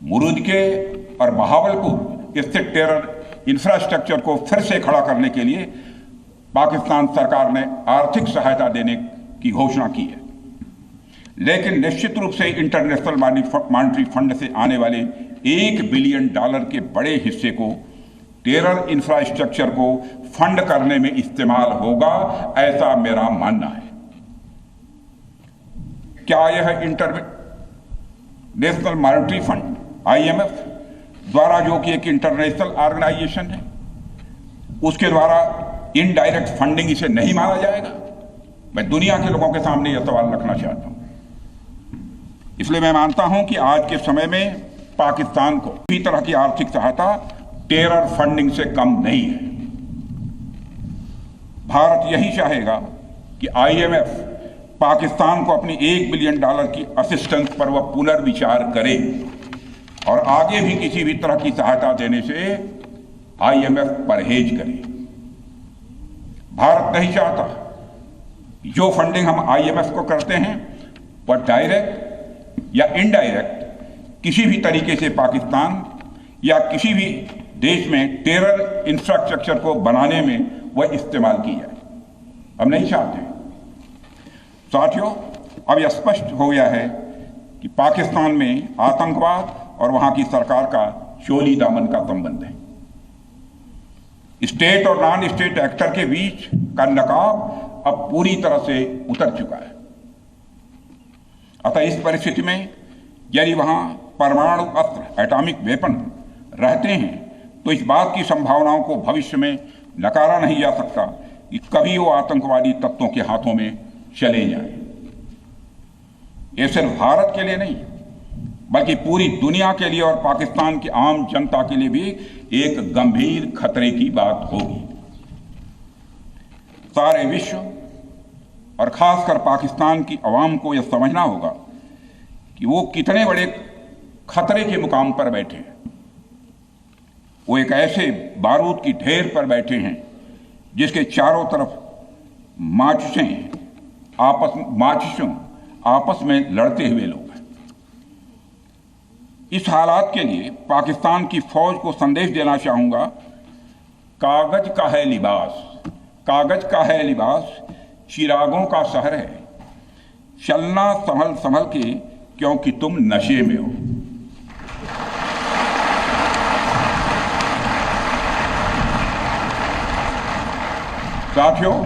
मुरुदके और बहावलपुर स्थित terror infrastructure को फिर से खड़ा करने के लिए पाकिस्तान सरकार ने आर्थिक सहायता देने की घोषणा की है, लेकिन निश्चित रूप से इंटरनेशनल मॉनेटरी फंड से आने वाले $1 बिलियन के बड़े हिस्से को टेरर इंफ्रास्ट्रक्चर को फंड करने में इस्तेमाल होगा, ऐसा मेरा मानना है। क्या यह इंटरनेशनल मॉनेटरी फंड IMF द्वारा, जो कि एक इंटरनेशनल ऑर्गेनाइजेशन है, उसके द्वारा इनडायरेक्ट फंडिंग इसे नहीं माना जाएगा? मैं दुनिया के लोगों के सामने यह सवाल रखना चाहता हूं। इसलिए मैं मानता हूं कि आज के समय में पाकिस्तान को किसी तरह की आर्थिक सहायता टेरर फंडिंग से कम नहीं है। भारत यही चाहेगा कि IMF पाकिस्तान को अपनी $1 बिलियन की असिस्टेंस पर वह पुनर्विचार करे और आगे भी किसी भी तरह की सहायता देने से IMF परहेज करे। भारत नहीं चाहता जो फंडिंग हम IMF को करते हैं वह डायरेक्ट या इनडायरेक्ट किसी भी तरीके से पाकिस्तान या किसी भी देश में टेरर इंफ्रास्ट्रक्चर को बनाने में वह इस्तेमाल की जाए। हम नहीं चाहते। साथियों, अब यह स्पष्ट हो गया है कि पाकिस्तान में आतंकवाद और वहां की सरकार का चोली दामन का संबंध है। स्टेट और नॉन स्टेट एक्टर के बीच का नकाब अब पूरी तरह से उतर चुका है। अतः इस परिस्थिति में यदि वहां परमाणु अस्त्र, एटॉमिक वेपन रहते हैं तो इस बात की संभावनाओं को भविष्य में नकारा नहीं जा सकता कि कभी वो आतंकवादी तत्वों के हाथों में चले जाएं। ये सिर्फ भारत के लिए नहीं बल्कि पूरी दुनिया के लिए और पाकिस्तान की आम जनता के लिए भी एक गंभीर खतरे की बात होगी। सारे विश्व और खासकर पाकिस्तान की आवाम को यह समझना होगा कि वो कितने बड़े खतरे के मुकाम पर बैठे हैं। वो एक ऐसे बारूद की ढेर पर बैठे हैं जिसके चारों तरफ माचिसों आपस में लड़ते हुए लोग हैं। इस हालात के लिए पाकिस्तान की फौज को संदेश देना चाहूंगा, कागज का है लिबास, कागज का है लिबास, चिरागों का शहर है, चलना संभल संभल के क्योंकि तुम नशे में हो। साथियों,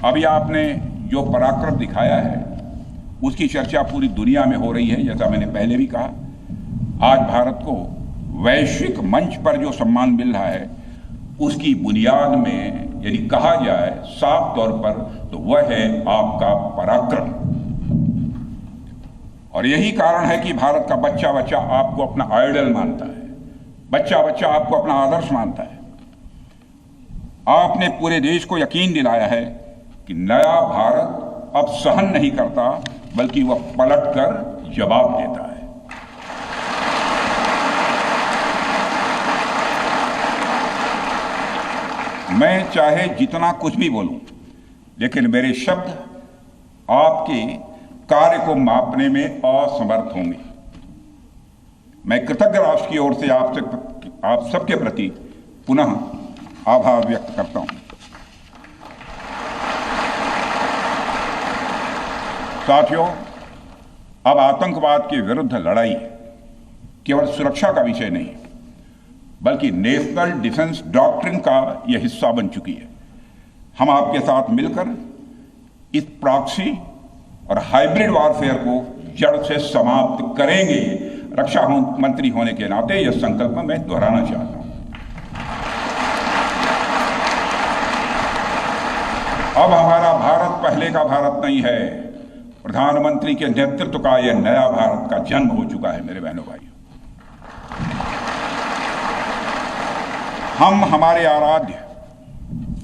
अभी आपने जो पराक्रम दिखाया है उसकी चर्चा पूरी दुनिया में हो रही है। जैसा मैंने पहले भी कहा, आज भारत को वैश्विक मंच पर जो सम्मान मिल रहा है उसकी बुनियाद में यदि कहा जाए साफ तौर पर तो वह है आपका पराक्रम। और यही कारण है कि भारत का बच्चा बच्चा आपको अपना आइडल मानता है, बच्चा बच्चा आपको अपना आदर्श मानता है। आपने पूरे देश को यकीन दिलाया है कि नया भारत अब सहन नहीं करता बल्कि वह पलटकर जवाब देता है। मैं चाहे जितना कुछ भी बोलूं, लेकिन मेरे शब्द आपके कार्य को मापने में असमर्थ होंगे। मैं कृतज्ञ राष्ट्र की ओर से आप सबके प्रति पुनः आभार व्यक्त करता हूं। साथियों, अब आतंकवाद के विरुद्ध लड़ाई केवल सुरक्षा का विषय नहीं बल्कि नेशनल डिफेंस डॉक्ट्रिन का यह हिस्सा बन चुकी है। हम आपके साथ मिलकर इस प्रॉक्सी और हाइब्रिड वॉरफेयर को जड़ से समाप्त करेंगे। रक्षा मंत्री होने के नाते यह संकल्प मैं दोहराना चाहता हूं। अब हमारा भारत पहले का भारत नहीं है। प्रधानमंत्री के नेतृत्व का यह नया भारत का जन्म हो चुका है। मेरे बहनों भाइयों, हम हमारे आराध्य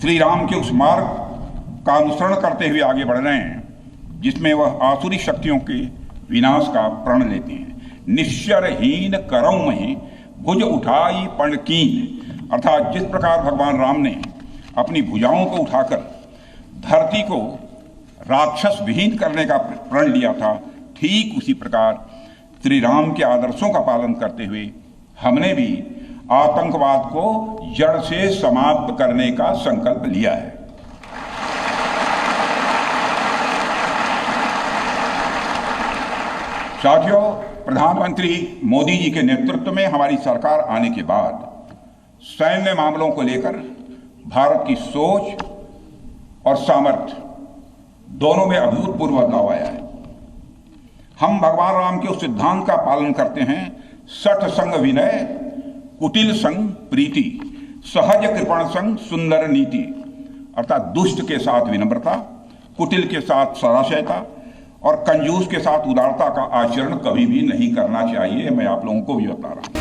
श्री राम के उस मार्ग का अनुसरण करते हुए आगे बढ़ रहे हैं जिसमें वह आसुरी शक्तियों के विनाश का प्रण लेते हैं। निश्चरहीन करौं मही भुज उठाई पण कीन, अर्थात जिस प्रकार भगवान राम ने अपनी भुजाओं को उठाकर धरती को राक्षस विहीन करने का प्रण लिया था, ठीक उसी प्रकार श्री राम के आदर्शों का पालन करते हुए हमने भी आतंकवाद को जड़ से समाप्त करने का संकल्प लिया है। साथियों, प्रधानमंत्री मोदी जी के नेतृत्व में हमारी सरकार आने के बाद सैन्य मामलों को लेकर भारत की सोच और सामर्थ्य दोनों में अभूतपूर्व बदलाव आया है। हम भगवान राम के उस सिद्धांत का पालन करते हैं, सठ संग विनय, कुटिल संग प्रीति, सहज कृपण संग सुंदर नीति, अर्थात दुष्ट के साथ विनम्रता, कुटिल के साथ सदाशयता और कंजूस के साथ उदारता का आचरण कभी भी नहीं करना चाहिए। मैं आप लोगों को भी बता रहा हूं।